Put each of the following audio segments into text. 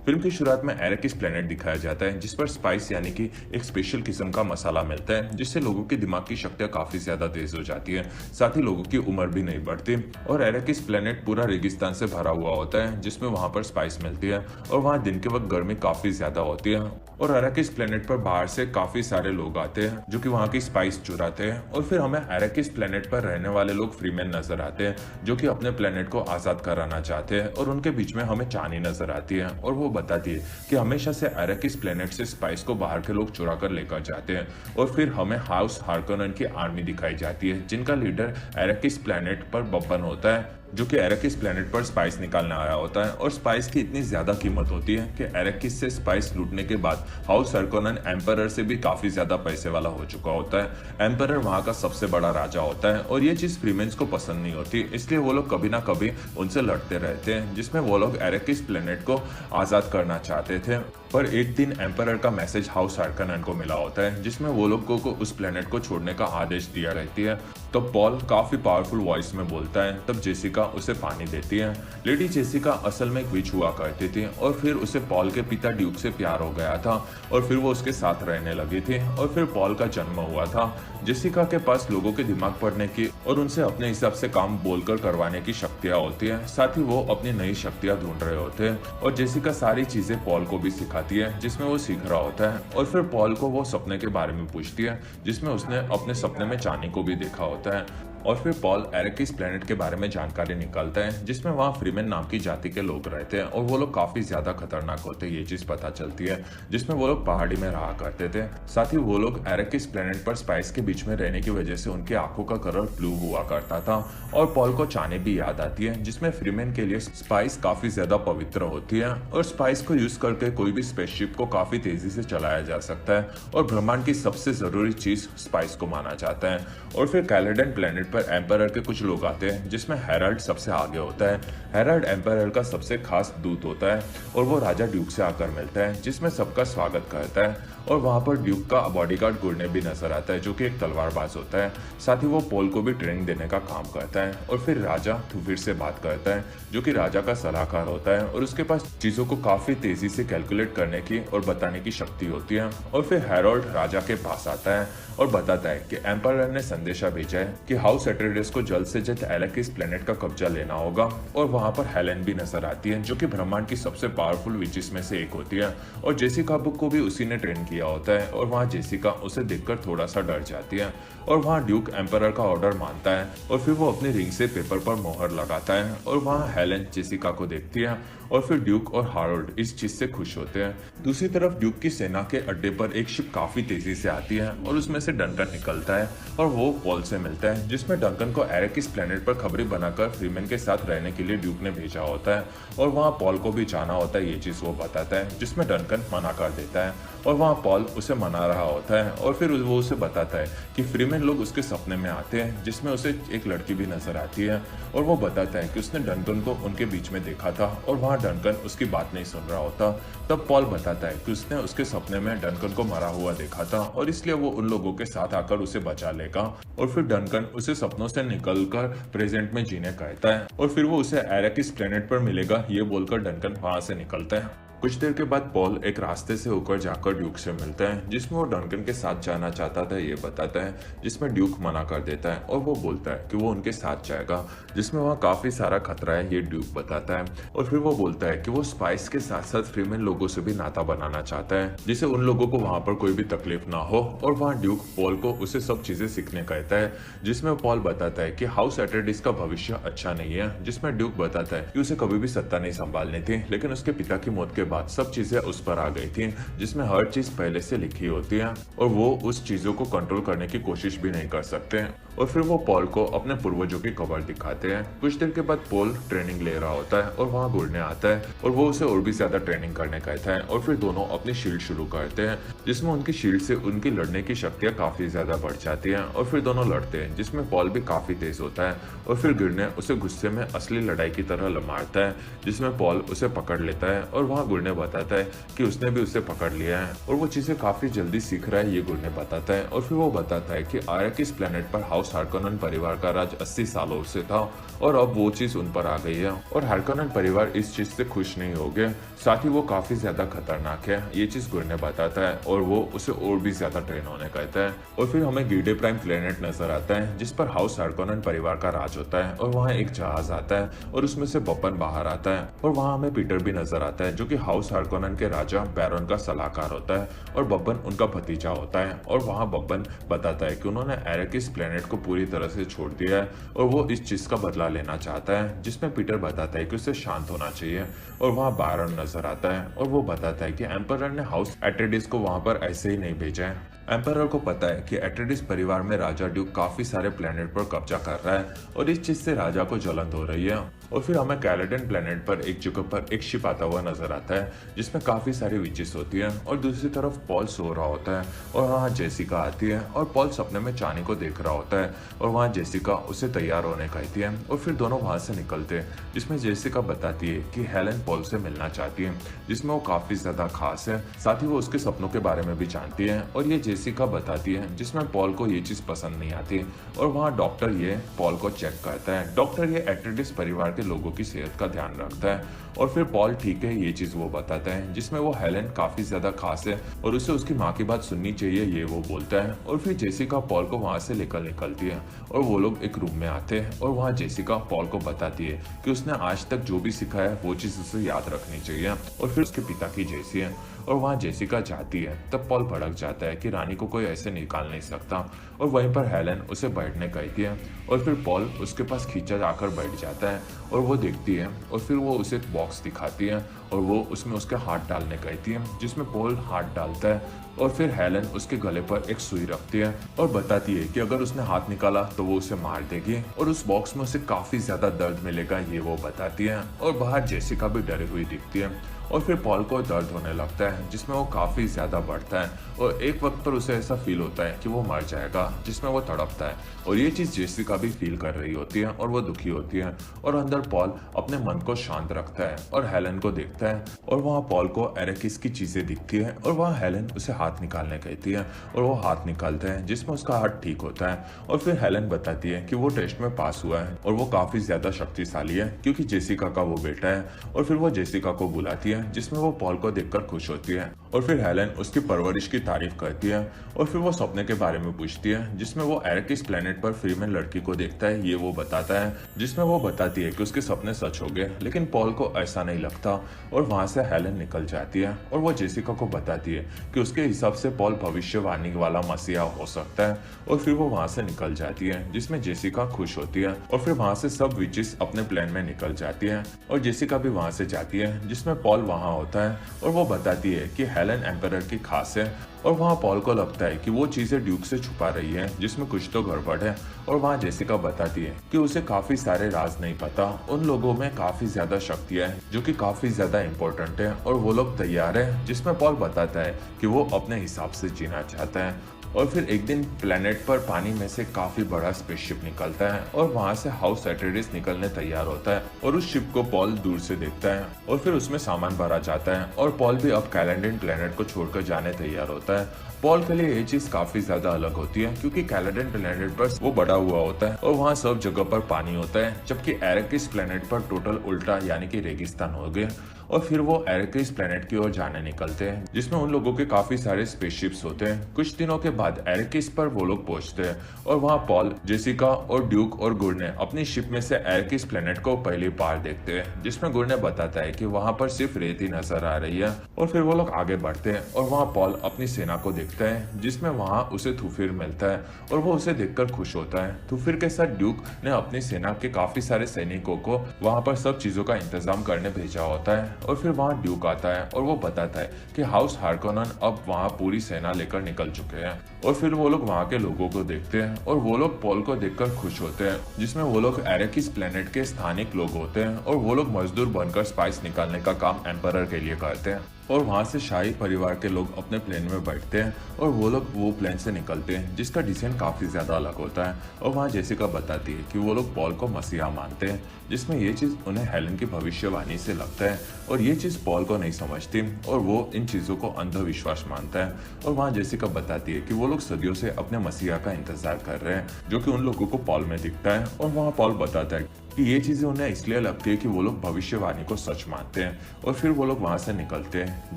Film की शुरुआत में एरेकिस प्लेनेट दिखाया जाता है जिस पर स्पाइस यानी कि एक स्पेशल किस्म का मसाला मिलता है जिससे लोगों की दिमाग की शक्तियां काफी ज्यादा तेज हो जाती है। साथ ही लोगों की उम्र भी नहीं बढ़ती और एरेकिस प्लेनेट पूरा रेगिस्तान से भरा हुआ होता है जिसमें वहां पर स्पाइस मिलती है और वहां दिन के वक्त गर्मी काफी ज्यादा होती है और एरेकिस प्लेनेट पर बाहर से काफी सारे लोग आते हैं जो कि वहां की स्पाइस चुराते हैं और फिर हमें एरेकिस प्लेनेट पर रहने वाले लोग फ्रीमैन नजर आते हैं जो कि अपने प्लेनेट को आजाद कराना चाहते हैं और उनके बीच में हमें चानी नजर आती है और वो बताती है कि हमेशा से एरेकिस प्लेनेट से स्पाइस को बाहर के लोग चुरा कर लेकर जाते हैं और फिर हमें हाउस हार्कोनन की आर्मी दिखाई जाती है जिनका लीडर एरेकिस प्लेनेट पर बब्बन होता है जो कि एरेकिस प्लेनेट पर स्पाइस निकालने आया होता है और स्पाइस की इतनी ज्यादा कीमत होती है कि एरेकिस से स्पाइस लूटने के बाद हाउस हार्कोनन एम्परर से भी काफी ज्यादा पैसे वाला हो चुका होता है। एम्परर वहां का सबसे बड़ा राजा होता है और ये चीज फ्रीमेंस को पसंद नहीं होती, इसलिए वो लोग कभी ना कभी उनसे लड़ते रहते हैं जिसमें वो लोग एरेकिस प्लेनेट को आजाद करना चाहते थे। पर एक दिन एम्परर का मैसेज हाउस हार्कोनन को मिला होता है जिसमें वो लोगों को उस प्लेनेट को छोड़ने का आदेश दिया रहती है। तो पॉल काफी पावरफुल वॉइस में बोलता है, तब जेसिका उसे पानी देती है। लेडी जेसिका असल में एक विच हुआ करती थी और फिर उसे पॉल के पिता ड्यूक से प्यार हो गया था और फिर वो उसके साथ रहने लगी थी और फिर पॉल का जन्म हुआ था। जेसिका के पास लोगों के दिमाग पढ़ने की और उनसे अपने हिसाब से काम बोलकर करवाने की शक्तियां होती है। साथ ही वो अपनी नई शक्तियां ढूंढ रहे होते हैं और जेसिका सारी चीजें पॉल को भी सिखाती है जिसमें वो सीख रहा होता है और फिर पॉल को वो सपने के बारे में पूछती है जिसमें उसने अपने सपने में चानी को भी देखा होता है और फिर पॉल एरेकिस प्लेनेट के बारे में जानकारी निकालता है जिसमें वहाँ फ्रीमेन नाम की जाति के लोग रहते हैं और वो लोग काफी ज्यादा खतरनाक होते हैं, ये चीज पता चलती है, जिसमें वो लोग पहाड़ी में रहा करते थे। साथ ही वो लोग एरेकिस प्लेनेट पर स्पाइस के बीच में रहने की वजह से उनकी आंखों का कलर ब्लू हुआ करता था और पॉल को चाने भी याद आती है जिसमें फ्रीमेन के लिए स्पाइस काफी ज्यादा पवित्र होती है और स्पाइस को यूज करके कोई भी स्पेसशिप को काफी तेजी से चलाया जा सकता है और ब्रह्मांड की सबसे जरूरी चीज स्पाइस को माना जाता है। और फिर कैलेडन प्लेनेट पर एम्परर के कुछ लोग आते हैं जिसमें हेराल्ड सबसे आगे होता है। हेराल्ड एम्परर का सबसे खास दूत होता है और वो राजा ड्यूक से आकर मिलता है जिसमें सबका स्वागत करता है और वहां पर ड्यूक का बॉडीगार्ड गुरने भी नजर आता है जो कि एक तलवारबाज होता है। साथ ही वो पॉल को भी ट्रेनिंग देने का काम करता है और फिर राजा थुफिर से बात करता है जो कि राजा का सलाहकार होता है और उसके पास चीजों को काफी तेजी से कैलकुलेट करने की और बताने की शक्ति होती है। और फिर हेरोल्ड राजा के पास आता है और बताता है कि एम्परर ने संदेशा भेजा है कि हाउस एट्रेडियस को जल्द से जल्द एरेकिस प्लेनेट का कब्जा लेना होगा और वहां पर हेलेन भी नजर आती है जो कि ब्रह्मांड की सबसे पावरफुल विचेस में से एक होती है और जेसिका बुक को भी उसी ने ट्रेन किया होता है और वहां जेसिका उसे देखकर थोड़ा सा डर जाती है और वहां ड्यूक एम्परर का ऑर्डर मानता है और फिर वो अपनी रिंग से पेपर पर मोहर लगाता है और वहां हेलेन जेसिका को देखती है और फिर ड्यूक और हारोल्ड इस चीज से खुश होते हैं। दूसरी तरफ ड्यूक की सेना के अड्डे पर एक शिप काफी तेजी से आती है और उसमें से डंकन निकलता है और वो पॉल से मिलता है जिसमें डंकन को एरेकिस प्लेनेट पर खबरें बनाकर फ्रीमेन के साथ रहने के लिए ड्यूक ने भेजा होता है और वहाँ पॉल को भी जाना होता है, ये चीज वो बताता है जिसमें डंकन मना कर देता है और वहाँ पॉल उसे मना रहा होता है और फिर वो उसे बताता है कि फ्रीमेन लोग उसके सपने में आते हैं जिसमें उसे एक लड़की भी नजर आती है और वो बताता है कि उसने डंकन को उनके बीच में देखा था और वहाँ डंकन उसकी बात नहीं सुन रहा होता। तब पॉल बताता है कि उसने उसके सपने में डंकन को मरा हुआ देखा था और इसलिए वो उन लोगों के साथ आकर उसे बचा लेगा और फिर डंकन उसे सपनों से निकलकर प्रेजेंट में जीने कहता है और फिर वो उसे एरेकिस प्लेनेट पर मिलेगा ये बोलकर डंकन वहां से निकलता है। कुछ देर के बाद पॉल एक रास्ते से होकर जाकर ड्यूक से मिलता है जिसमें वो डंकन के साथ जाना चाहता था, ये बताता है, जिसमें ड्यूक मना कर देता है और वो बोलता है कि वो उनके साथ जाएगा जिसमें वहाँ काफी सारा खतरा है, ये ड्यूक बताता है। और फिर वो बोलता है कि वो स्पाइस के साथ साथ फ्रीमेन लोगों से भी नाता बनाना चाहता है जिससे उन लोगों को वहां पर कोई भी तकलीफ ना हो और वहाँ ड्यूक पॉल को उसे सब चीजें सीखने कहता है जिसमें पॉल बताता है कि हाउस एट्रेडिस का भविष्य अच्छा नहीं है, जिसमें ड्यूक बताता है कि उसे कभी भी सत्ता नहीं संभालनी थी लेकिन उसके पिता की मौत के बाद सब चीजें उस पर आ गई थी जिसमें हर चीज पहले से लिखी होती है और वो उस चीजों को कंट्रोल करने की कोशिश भी नहीं कर सकते। और फिर वो पॉल को अपने पूर्वजों की कब्र दिखाते हैं। कुछ देर के बाद पॉल ट्रेनिंग ले रहा होता है और वहाँ गुड़ने आता है और वो उसे और भी ज्यादा ट्रेनिंग करने कहता है और फिर दोनों अपनी शील्ड शुरू करते हैं जिसमें उनकी शील्ड से उनकी लड़ने की शक्तियां काफी ज्यादा बढ़ जाती हैं और फिर दोनों लड़ते हैं जिसमें पॉल भी काफी तेज होता है और फिर गुड़ने उसे गुस्से में असली लड़ाई की तरह मारता है जिसमें पॉल उसे पकड़ लेता है और वहाँ गुड़ने बताता है कि उसने भी उसे पकड़ लिया है और वो चीजें काफी जल्दी सीख रहा है, ये गुड़ने बताता है। और फिर वो बताता है कि एरेकिस प्लेनेट पर हाउस हाउस हार्कोनन परिवार का राज 80 सालों से था और अब वो चीज उन पर आ गई है और हार्कोनन परिवार इस चीज से खुश नहीं हो गए। साथ ही वो काफी ज्यादा खतरनाक है, ये चीज गुरने बताता है और वो उसे और भी ज्यादा ट्रेन होने कहता है। और फिर हमें गिल्डे प्राइम प्लेनेट नजर आता है जिस पर हाउस हार्कोनन परिवार का राज होता है और वहाँ एक जहाज आता है और उसमें से बब्बन बाहर आता है और वहाँ हमें पीटर भी नजर आता है जो कि हाउस हार्कोनन के राजा बैरन का सलाहकार होता है और बब्बन उनका भतीजा होता है। और वहाँ बब्बन बताता है कि उन्होंने एरेकिस प्लेनेट को पूरी तरह से छोड़ दिया है और वो इस चीज का बदला लेना चाहता है, जिसमें पीटर बताता है कि उसे शांत होना चाहिए। और वहाँ बैरन नजर आता है और वो बताता है कि एम्परर ने हाउस एट्रेडिस को वहां पर ऐसे ही नहीं भेजा है। एम्परर को पता है कि एट्रेडिस परिवार में राजा ड्यूक काफी सारे प्लेनेट पर कब्जा कर रहा है और इस चीज से राजा को जलन हो रही है। और फिर हमें कैलेडन प्लेनेट पर एक जगह पर एक शिप आता हुआ नजर आता है जिसमें काफी सारी विचेस होती है और दूसरी तरफ पॉल सो रहा होता है और वहाँ जेसिका आती है और पॉल सपने में चानी को देख रहा होता है और वहाँ जेसिका उसे तैयार होने कहती है और फिर दोनों वहां से निकलते हैं, जिसमें जेसिका बताती है कि हेलन पॉल से मिलना चाहती है जिसमें वो काफी ज्यादा खास है। साथ ही वो उसके सपनों के बारे में भी जानती है और ये जेसिका बताती है जिसमें पॉल को ये चीज पसंद नहीं आती और वहाँ डॉक्टर ये पॉल को चेक करता है। डॉक्टर ये एट्रेडिस परिवार के लोगों की सेहत का ध्यान रखता है और फिर पॉल ठीक है ये चीज वो बताता है जिसमें वो हेलन काफी ज्यादा खास है और उसे उसकी माँ की बात सुननी चाहिए ये वो बोलता है। और फिर जेसिका पॉल को वहां से लेकर निकलती है और वो लोग एक रूम में आते हैं और वहाँ जेसिका पॉल को बताती है कि उसने आज तक जो भी सीखा है वो चीज उसे याद रखनी चाहिए और फिर उसके पिता की जैसी है। और वहाँ जेसिका जाती है तब पॉल भड़क जाता है कि रानी को कोई ऐसे निकाल नहीं सकता और वहीं पर हेलन उसे बैठने कहती है और फिर पॉल उसके पास खींचा जाकर बैठ जाता है और वो देखती है और फिर वो उसे एक बॉक्स दिखाती है और वो उसमें उसके हाथ डालने कहती है जिसमें पॉल हाथ डालता है और फिर हेलन उसके गले पर एक सुई रखती है और बताती है कि अगर उसने हाथ निकाला तो वो उसे मार देगी और उस बॉक्स में उसे काफी ज्यादा दर्द मिलेगा ये वो बताती है। और बाहर जेसिका भी डरी हुई दिखती है और फिर पॉल को दर्द होने लगता है जिसमें वो काफी ज्यादा बढ़ता है और एक वक्त पर उसे ऐसा फील होता है कि वो मर जाएगा जिसमें वो तड़पता है और ये चीज जेसिका भी फील कर रही होती है और वो दुखी होती है और अंदर पॉल अपने मन को शांत रखता है और हेलन को देखता है और वहाँ पॉल को एरेकिस की चीजें दिखती है और वहाँ हेलन उसे हाथ निकालने कहती है और वो हाथ निकालता है जिसमें उसका हाथ ठीक होता है और फिर हेलन बताती है कि वो टेस्ट में पास हुआ है और वो काफी ज्यादा शक्तिशाली है क्योंकि जेसिका का वो बेटा है। और फिर वो जेसिका को बुलाती है जिसमें वो पॉल को देखकर खुश होती है और फिर हेलन उसकी परवरिश की तारीफ करती है और फिर वो सपने के बारे में पूछती है जिसमें वो एरेकिस प्लेनेट पर फ्रीमैन लड़की को देखता है ये वो बताता है जिसमें वो बताती है कि उसके सपने सच हो गए लेकिन पॉल को ऐसा नहीं लगता और वहां से हेलन निकल जाती है और वो जेसिका को बताती है कि उसके हिसाब से पॉल भविष्यवाणी वाला मसीहा हो सकता है और फिर वो वहां से निकल जाती है जिसमें जेसिका खुश होती है और फिर वहां से सब विचेस अपने प्लान में निकल जाती है और जेसिका भी वहां से जाती है जिसमें पॉल वहां होता है और वो बताती है कि हेलन एम्परर की खास है और वहाँ पॉल को लगता है कि वो चीजें ड्यूक से छुपा रही है जिसमें कुछ तो गड़बड़ है और वहाँ जेसिका बताती है कि उसे काफी सारे राज नहीं पता, उन लोगों में काफी ज्यादा शक्तियां हैं जो कि काफी ज्यादा इम्पोर्टेंट है और वो लोग तैयार है जिसमें पॉल बताता है कि वो अपने हिसाब से जीना चाहता है। और फिर एक दिन प्लेनेट पर पानी में से काफी बड़ा स्पेसशिप निकलता है और वहां से हाउस एट्रेडिस निकलने तैयार होता है और उस शिप को पॉल दूर से देखता है और फिर उसमें सामान भरा जाता है और पॉल भी अब कैलेंडन प्लेनेट को छोड़कर जाने तैयार होता है। पॉल के लिए ये चीज काफी ज्यादा अलग होती है क्योंकि कैलेंडन प्लेनेट पर वो बड़ा हुआ होता है और वहाँ सब जगह पर पानी होता है जबकि एरेकिस प्लेनेट पर टोटल उल्टा यानी कि रेगिस्तान हो गए। और फिर वो एरेकिस प्लेनेट की ओर जाने निकलते हैं जिसमें उन लोगों के काफी सारे स्पेसशिप्स होते हैं। कुछ दिनों के बाद एरेकिस पर वो लोग पहुंचते हैं और वहाँ पॉल, जेसिका और ड्यूक और गुरने अपनी शिप में से एरेकिस प्लेनेट को पहली बार देखते हैं जिसमें गुरने बताता है कि वहाँ पर सिर्फ रेत ही नजर आ रही है। और फिर वो लोग आगे बढ़ते हैं और वहाँ पॉल अपनी सेना को देखता है जिसमें वहाँ उसे थुफिर मिलता है और वो उसे देखकर खुश होता है। थुफिर के साथ ड्यूक ने अपनी सेना के काफी सारे सैनिकों को वहाँ पर सब चीजों का इंतजाम करने भेजा होता है। और फिर वहाँ ड्यूक आता है और वो बताता है कि हाउस हार्कोनन अब वहाँ पूरी सेना लेकर निकल चुके हैं। और फिर वो लोग वहाँ के लोगों को देखते हैं और वो लोग पॉल को देखकर खुश होते हैं जिसमें वो लोग एरेकिस प्लेनेट के स्थानिक लोग होते हैं और वो लोग मजदूर बनकर स्पाइस निकालने का काम एम्परर के लिए करते हैं। और वहाँ से शाही परिवार के लोग अपने प्लेन में बैठते हैं और वो लोग वो प्लेन से निकलते हैं जिसका डिजाइन काफ़ी ज़्यादा अलग होता है। और वहाँ जेसिका बताती है कि वो लोग पॉल को मसीहा मानते हैं, जिसमें ये चीज़ उन्हें हेलन की भविष्यवाणी से लगता है और ये चीज़ पॉल को नहीं समझती और वो इन चीज़ों को अंधविश्वास मानता है। और वहाँ जेसिका बताती है कि वो लोग सदियों से अपने मसीहा का इंतजार कर रहे हैं जो कि उन लोगों को पॉल में दिखता है। और वहाँ पॉल बताता है कि ये चीज़ें उन्हें इसलिए लगती है कि वो लोग भविष्यवाणी को सच मानते हैं। और फिर वो लोग वहाँ से निकलते हैं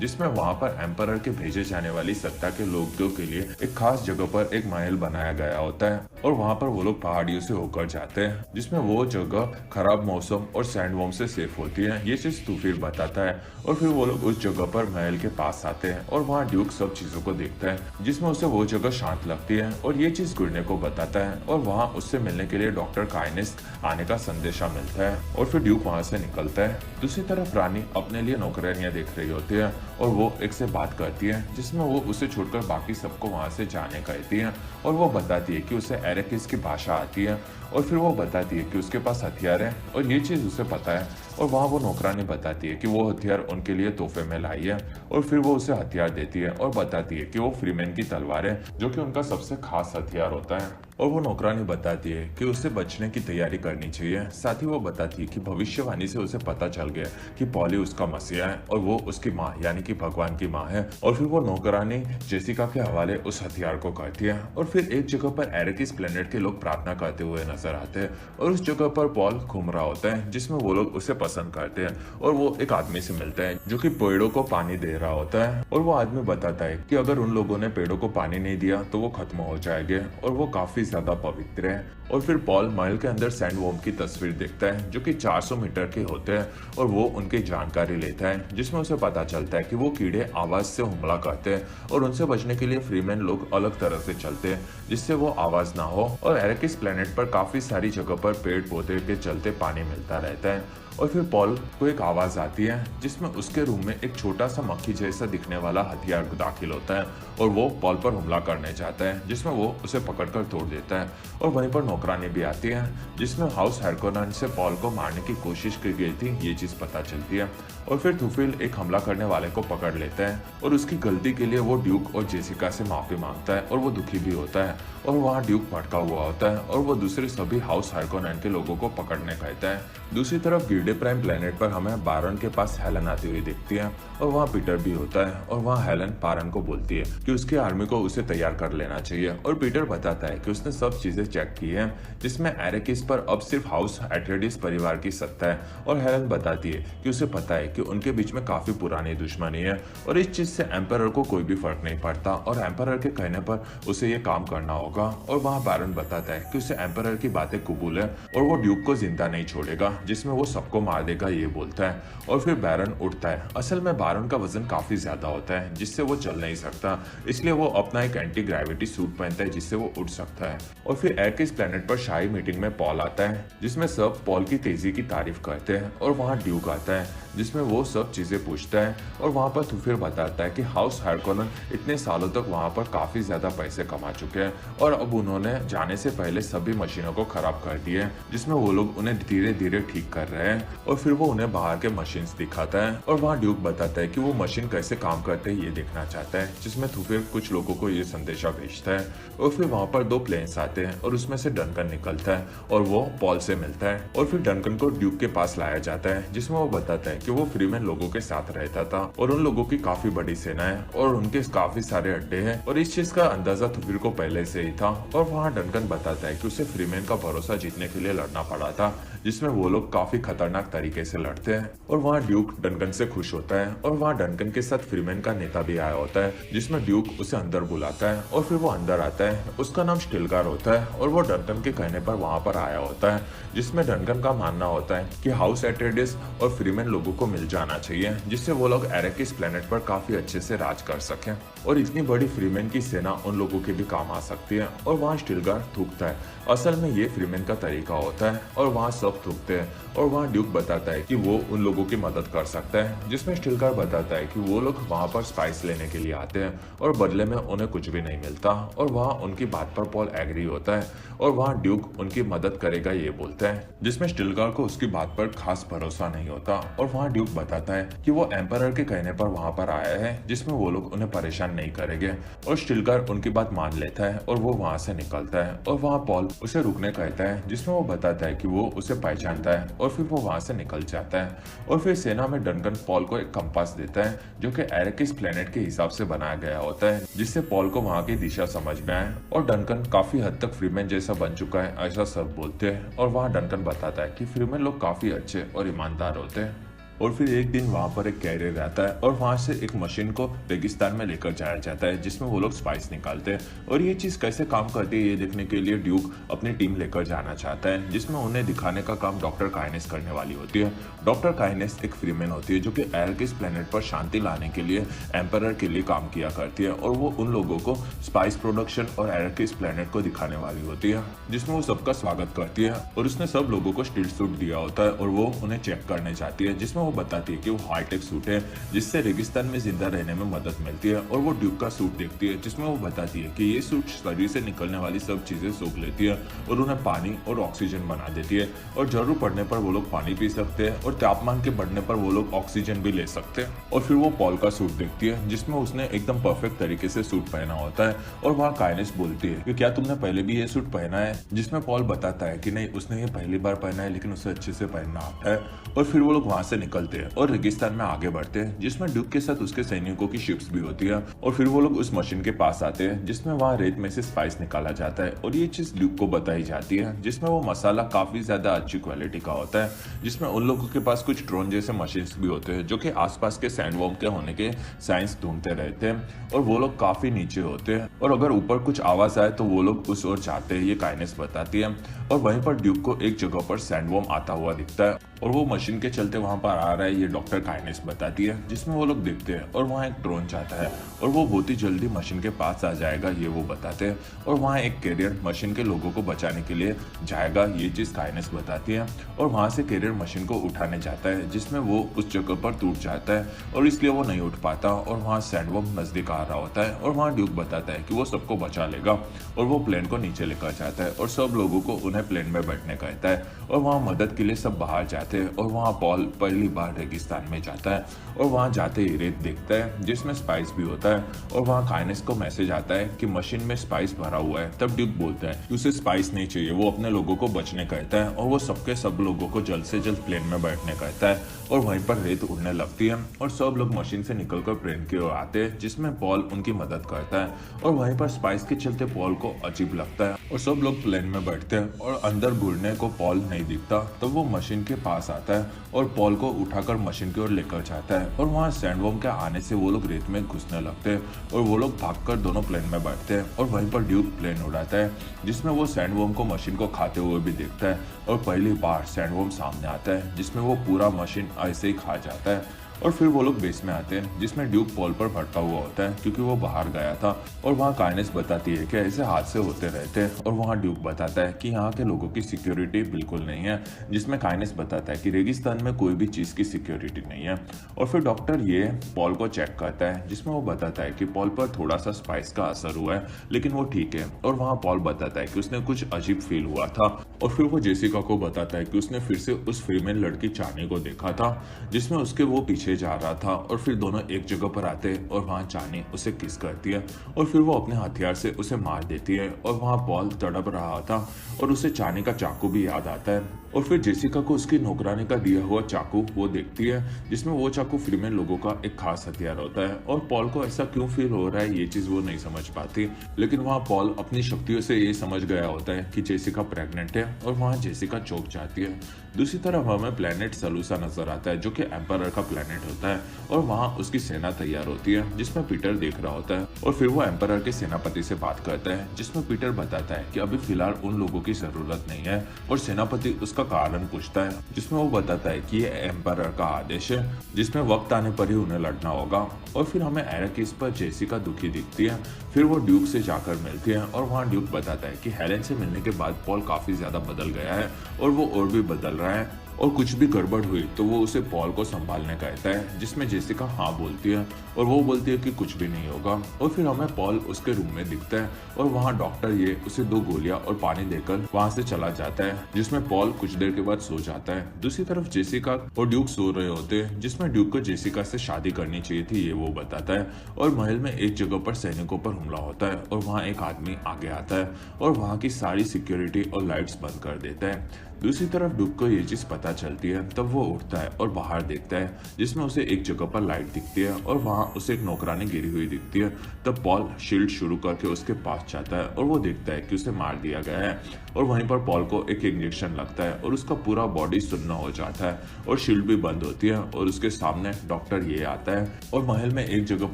जिसमें वहाँ पर एम्परर के भेजे जाने वाली सत्ता के लोगों के लिए एक खास जगह पर एक महल बनाया गया होता है और वहाँ पर वो लोग पहाड़ियों से होकर जाते हैं जिसमें वो जगह खराब मौसम और सैंडवॉर्म से सेफ होती है। ये चीज़ तूफीर बताता है और फिर वो लोग उस जगह पर महल के पास आते हैं और वहाँ ड्यूक सब चीज़ों को देखता है जिसमें उसे वो जगह शांत लगती है और ये चीज़ गुरने को बताता है और वहाँ उससे मिलने के लिए डॉक्टर काइनेस आने का संदेशा मिलता है और फिर ड्यूक वहाँ से निकलता है। दूसरी तरफ रानी अपने लिए नौकरानियां देख रही होती है और वो एक से बात करती है जिसमें वो उसे छोड़कर बाकी सबको वहाँ से जाने कहती है और वो बताती है कि उसे एरेकिस की भाषा आती है और फिर वो बताती है कि उसके पास हथियार है और ये चीज़ उसे पता है। और वहाँ वो नौकरानी बताती है कि वो हथियार उनके लिए तोहफे में लाई है और फिर वो उसे हथियार देती है और बताती है कि वो फ्रीमैन की तलवार है जो कि उनका सबसे खास हथियार होता है। और वो नौकरानी बताती है कि उसे बचने की तैयारी करनी चाहिए। साथ ही वो बताती है कि भविष्यवाणी से उसे पता चल गया कि पॉली उसका मसीहा है और वो उसकी माँ यानी कि भगवान की माँ है। और फिर वो नौकरानी जेसिका के हवाले उस हथियार को करती है और फिर एक जगह पर एरेकिस प्लेनेट के लोग प्रार्थना करते हुए नजर आते हैं और उस जगह पर पॉल घूम रहा होता है जिसमें वो लोग उसे पसंद करते हैं और वो एक आदमी से मिलता है जो कि पेड़ों को पानी दे रहा होता है और वो आदमी बताता है कि अगर उन लोगों ने पेड़ों को पानी नहीं दिया तो वो खत्म हो जाएंगे और वो काफी ज्यादा पवित्र है। और फिर पॉल महल के अंदर सैंडवॉर्म की तस्वीर देखता है जो कि 400 मीटर के होते हैं और वो उनकी जानकारी लेता है जिसमें उसे पता चलता है कि वो कीड़े आवाज से हमला करते हैं और उनसे बचने के लिए फ्रीमैन लोग अलग तरह से चलते हैं जिससे वो आवाज ना हो। और एरेकिस प्लेनेट पर काफी सारी जगह पर पेड़ पौधे के चलते पानी मिलता रहता है। और फिर पॉल को एक आवाज आती है जिसमें उसके रूम में एक छोटा सा मक्खी जैसा दिखने वाला हथियार दाखिल होता है और वो पॉल पर हमला करने जाता है जिसमें वो उसे पकड़कर तोड़ देता है। और वहीं पर नौकरानी भी आती है जिसमें हाउस हैरकोनन से पॉल को मारने की कोशिश की गई थी ये चीज पता चलती है। और फिर थुफिल एक हमला करने वाले को पकड़ लेता है और उसकी गलती के लिए वो ड्यूक और जेसिका से माफी मांगता है और वो दुखी भी होता है। और वहाँ ड्यूक भटका हुआ होता है और वो दूसरे सभी हाउस हैरकोनन के लोगों को पकड़ने कहता है। दूसरी तरफ गिल्डे प्राइम प्लेनेट पर हमें बारन के पास हेलन आती हुई दिखती है और वहाँ पीटर भी होता है और वहाँ हेलन बारन को बोलती है कि उसकी आर्मी को उसे तैयार कर लेना चाहिए। और पीटर बताता है कि उसने सब चीजें चेक की है जिसमें एरेकिस पर अब सिर्फ हाउस एट्रेडिस परिवार की सत्ता है। और हेलन बताती है कि उसे पता है कि उनके बीच में काफी पुरानी दुश्मनी है और इस चीज से एम्परर को कोई भी फर्क नहीं पड़ता और एम्परर के कहने पर उसे ये काम करना होगा। और वहाँ बारन बताता है कि उसे एम्परर की बातें कबूल है और वो ड्यूक को जिंदा नहीं छोड़ेगा जिसमें वो सबको मार देगा ये बोलता है। और फिर बैरन उठता है। असल में बारन का वजन काफी ज्यादा होता है जिससे वो चल नहीं सकता, इसलिए वो अपना एक एंटी ग्रेविटी सूट पहनता है जिससे वो उड़ सकता है। और फिर एरेकिस प्लेनेट पर शाही मीटिंग में पॉल आता है जिसमें सब पॉल की तेजी की तारीफ करते हैं और वहाँ ड्यूक आता है जिसमें वो सब चीजें पूछता है। और वहाँ पर थुफिर बताता है कि हाउस हैरकोनन इतने सालों तक वहाँ पर काफी ज्यादा पैसे कमा चुके हैं और अब उन्होंने जाने से पहले सभी मशीनों को खराब कर दिए जिसमें वो लोग उन्हें धीरे धीरे ठीक कर रहे हैं। और फिर वो उन्हें बाहर के मशीन दिखाता है और वहाँ ड्यूक बताता है कि वो मशीन कैसे काम करते हैं ये देखना चाहता है जिसमें थुफिर कुछ लोगों को ये संदेशा भेजता है। और फिर वहाँ पर 2 प्लेन्स आते हैं और उसमें से डनकन निकलता है और वो पॉल से मिलता है और फिर डनकन को ड्यूक के पास लाया जाता है जिसमें वो बताता है कि वो फ्रीमैन लोगों के साथ रहता था और उन लोगों की काफी बड़ी सेना है और उनके काफी सारे अड्डे हैं और इस चीज का अंदाजा थुफिर को पहले से ही था। और वहाँ डनकन बताता है कि उसे फ्रीमैन का भरोसा जीतने के लिए लड़ना पड़ा था जिसमें वो लोग काफी खतरनाक तरीके से लड़ते हैं। और वहाँ ड्यूक डनकन से खुश होता है और वहाँ डनकन के साथ फ्रीमैन का नेता भी आया होता है जिसमें ड्यूक उसे अंदर बुलाता है और फिर वो अंदर आता है। उसका नाम स्टिलगार होता है और वो डनकन के कहने पर वहाँ पर आया होता है जिसमें डनकन का मानना होता है कि हाउस एट्रेडिस और फ्रीमैन लोगों को मिल जाना चाहिए जिससे वो लोग एरेकिस प्लेनेट पर काफी अच्छे से राज कर सकें और इतनी बड़ी फ्रीमैन की सेना उन लोगों के भी काम आ सकती है। और वहाँ स्टिलगार थूकता है, असल में ये फ्रीमैन का तरीका होता है और वहाँ सब सब थूकते हैं और वहाँ ड्यूक बताता है कि वो उन लोगों की मदद कर सकता है, जिसमें स्टिलगार बताता है कि वो लोग वहाँ पर स्पाइस लेने के लिए आते हैं और बदले में उन्हें कुछ भी नहीं मिलता और वहाँ उनकी बात पर पॉल एग्री होता है और वहाँ ड्यूक उनकी मदद करेगा ये बोलता है, जिसमें स्टिलगार को उसकी बात पर खास भरोसा नहीं होता और वहाँ ड्यूक बताता है कि वो एम्परर के कहने पर वहाँ पर आया है, जिसमें वो लोग उन्हें परेशान नहीं करेंगे और स्टिलगार उनकी बात मान लेता है और वो वहाँ से निकलता है और वहाँ पॉल उसे रुकने कहता है, जिसमें वो बताता है कि वो उसे पहचानता है और फिर वो वहाँ से निकल जाता है। और फिर सेना में डनकन पॉल को एक कंपास देता है जो कि एरेकिस प्लेनेट के हिसाब से बनाया गया होता है, जिससे पॉल को वहाँ की दिशा समझ में आए और डनकन काफी हद तक फ्रीमैन जैसा बन चुका है ऐसा सब बोलते हैं और वहाँ डनकन बताता है कि फ्रीमैन लोग काफी अच्छे और ईमानदार होते हैं। और फिर एक दिन वहाँ पर एक कैरियर आता है और वहाँ से एक मशीन को रेगिस्तान में लेकर जाया जाता है, जिसमें वो लोग स्पाइस निकालते हैं और ये चीज़ कैसे काम करती है ये देखने के लिए ड्यूक अपनी टीम लेकर जाना चाहता है, जिसमें उन्हें दिखाने का काम डॉक्टर काइनेस करने वाली होती है। डॉक्टर काइनेस एक फ्रीमैन होती है जो कि एरेकिस प्लेनेट पर शांति लाने के लिए एम्परर के लिए काम किया करती है और वो उन लोगों को स्पाइस प्रोडक्शन और एरेकिस प्लेनेट को दिखाने वाली होती है, जिसमें वो सबका स्वागत करती है और उसने सब लोगों को स्टील सूट दिया होता है और वो उन्हें चेक करने जाती है, जिसमें बताती है कि वो हाईटेक सूट है जिससे रेगिस्तान में जिंदा रहने में मदद मिलती है और वो ड्यूक का सूट देखती है, जिसमें वो बताती है कि ये सूट शरीर से निकलने वाली सब चीजें सोख लेती है और उन्हें पानी और ऑक्सीजन बना देती है और जरूर पड़ने पर वो लोग पानी पी सकते हैं और तापमान के बढ़ने पर वो लोग ऑक्सीजन भी ले सकते हैं। और फिर वो पॉल का सूट देखती है जिसमें उसने एकदम परफेक्ट तरीके से सूट पहना होता है और वहाँ काइनेस बोलती है कि क्या तुमने पहले भी ये सूट पहना है, जिसमें पॉल बताता है कि नहीं उसने ये पहली बार पहना है लेकिन उसे अच्छे से पहनना आता है। और फिर वो लोग वहां से निकलते हैं और रेगिस्तान में आगे बढ़ते हैं, जिसमें ड्यूक के साथ उसके सैनिकों की शिप्स भी होती है और फिर वो लोग उस मशीन के पास आते हैं जिसमें वहाँ रेत में से स्पाइस निकाला जाता है और ये चीज ड्यूक को बताई जाती है, जिसमें वो मसाला काफी ज्यादा अच्छी क्वालिटी का होता है, जिसमें उन लोगों के पास कुछ ड्रोन जैसे मशीन भी होते हैं जो कि आसपास के सैंडवॉर्म के होने के साइंस ढूंढते रहते हैं और वो लोग काफी नीचे होते हैं और अगर ऊपर कुछ आवाज आए तो वो लोग उस ओर जाते हैं, ये काइनेस बताती है। और वहीं पर ड्यूक को एक जगह पर सैंडवॉर्म आता हुआ दिखता है और वो मशीन के चलते वहां पर आ रहा है, ये डॉक्टर काइनेस बताती है, जिसमें वो लोग देखते हैं और वहाँ एक ड्रोन जाता है और वो बहुत ही जल्दी मशीन के पास आ जाएगा, ये वो बताते हैं। और वहाँ एक कैरियर मशीन के लोगों को बचाने के लिए जाएगा, ये चीज काइनेस बताती है और वहां से कैरियर मशीन को उठाने जाता है, जिसमें वो उस जगह पर टूट जाता है और इसलिए वो नहीं उठ पाता और वहाँ सैंडवॉर्म नजदीक आ रहा होता है और वहाँ ड्यूक बताता है कि वो सबको बचा लेगा और वो प्लेन को नीचे लेकर जाता है और सब लोगों को उन्हें प्लेन में बैठने कहता है और वहाँ मदद के लिए सब बाहर जाते हैं और वहाँ पॉल पहली बार रेगिस्तान में जाता है और वहाँ जाते ही रेत देखता है जिसमें स्पाइस भी होता है और वहाँ काइनेस को मैसेज आता है कि मशीन में स्पाइस भरा हुआ है। तब ड्यूक बोलता है कि उसे स्पाइस नहीं चाहिए, वो अपने लोगों को बचने कहता है और वो सबके सब लोगों को जल्द से जल्द प्लेन में बैठने कहता है और वहीं पर रेत उड़ने लगती है और सब लोग मशीन से निकलकर प्लेन की ओर आते हैं, जिसमें पॉल उनकी मदद करता है और वहीं पर स्पाइस के चलते पॉल को अजीब लगता है और सब लोग प्लेन में बैठते हैं और अंदर घुरने को पॉल नहीं दिखता। तब वो मशीन के पास आता है और पॉल को उठाकर मशीन की ओर लेकर जाता है और वहाँ सैंडवॉर्म के आने से वो लोग रेत में घुसने लगते हैं और वो लोग भागकर दोनों प्लेन में बैठते हैं और वहीं पर ड्यूक प्लेन उड़ाता है, जिसमें वो सैंडवॉर्म को मशीन को खाते हुए भी देखता है और पहली बार सैंडवॉर्म सामने आता है, जिसमें वो पूरा मशीन ऐसे ही खा जाता है। और फिर वो लोग बेस में आते हैं, जिसमें ड्यूक पॉल पर भटका हुआ होता है क्योंकि वो बाहर गया था और वहाँ काइनेस बताती है कि ऐसे हादसे होते रहते हैं और वहाँ ड्यूक बताता है कि यहाँ के लोगों की सिक्योरिटी बिल्कुल नहीं है, जिसमें काइनेस बताता है कि रेगिस्तान में कोई भी चीज़ की सिक्योरिटी नहीं है। और फिर डॉक्टर ये पॉल को चेक करता है, जिसमें वो बताता है कि पॉल पर थोड़ा सा स्पाइस का असर हुआ है लेकिन वो ठीक है और वहाँ पॉल बताता है कि उसने कुछ अजीब फील हुआ था और फिर वो जेसिका को बताता है कि उसने फिर से उस फ्रीमैन लड़की चानी को देखा था, जिसमें उसके वो पीछे जा रहा था और फिर दोनों एक जगह पर आते हैं और वहां चानी उसे किस करती है और फिर वो अपने हथियार से उसे मार देती है और वहां पॉल तड़प रहा था और उसे चानी का चाकू भी याद आता है और फिर जेसिका को उसकी नौकरानी का दिया हुआ चाकू वो देखती है, जिसमें वो चाकू फ्रीमैन लोगों का एक खास हथियार होता है और पॉल को ऐसा क्यों फील हो रहा है ये चीज वो नहीं समझ पाती, लेकिन वहाँ पॉल अपनी शक्तियों से ये समझ गया होता है कि जेसिका प्रेग्नेंट है और वहाँ जेसिका चौंक जाती है। दूसरी तरफ हमें प्लेनेट सलूसा नजर आता है जो कि एम्परर का प्लेनेट प्लेनेट होता है और वहाँ उसकी सेना तैयार होती है जिसमें पीटर देख रहा होता है। और फिर वो एम्परर के सेनापति से बात करता है जिसमें पीटर बताता है कि अभी फिलहाल उन लोगों की जरूरत नहीं है और सेनापति उसका कारण पूछता है जिसमें वो बताता है कि ये एम्परर का आदेश है जिसमें वक्त आने पर ही उन्हें लड़ना होगा। और फिर हमें एराकिस पर जेसिका दुखी दिखती है। फिर वो ड्यूक से जाकर मिलती है और वहाँ ड्यूक बताता है कि हेलेन से मिलने के बाद पॉल काफी ज्यादा बदल गया है और वो और भी बदल रहा है और कुछ भी गड़बड़ हुई तो वो उसे पॉल को संभालने कहता है जिसमें जेसिका हाँ बोलती है और वो बोलती है कि कुछ भी नहीं होगा। और फिर हमें पॉल उसके रूम में दिखता है और वहाँ डॉक्टर ये उसे 2 गोलियां और पानी देकर वहाँ से चला जाता है जिसमें पॉल कुछ देर के बाद सो जाता है। दूसरी तरफ जेसिका और ड्यूक सो रहे होते हैं जिसमें ड्यूक को जेसिका से शादी करनी चाहिए थी ये वो बताता है। और महल में एक जगह पर सैनिकों पर हमला होता है और वहाँ एक आदमी आगे आता है और वहाँ की सारी सिक्योरिटी और लाइट्स बंद कर देता है। दूसरी तरफ ड्यूक को ये चीज पता चलती है तब वो उठता है और बाहर देखता है जिसमें उसे एक जगह पर लाइट दिखती है और वहाँ उसे एक नौकरानी गिरी हुई दिखती है। तब पॉल शील्ड शुरू करके उसके पास जाता है और वो देखता है कि उसे मार दिया गया है और वहीं पर पॉल को एक इंजेक्शन लगता है और उसका पूरा बॉडी सुन्न हो जाता है और शील्ड भी बंद होती है और उसके सामने डॉक्टर ये आता है और महल में एक जगह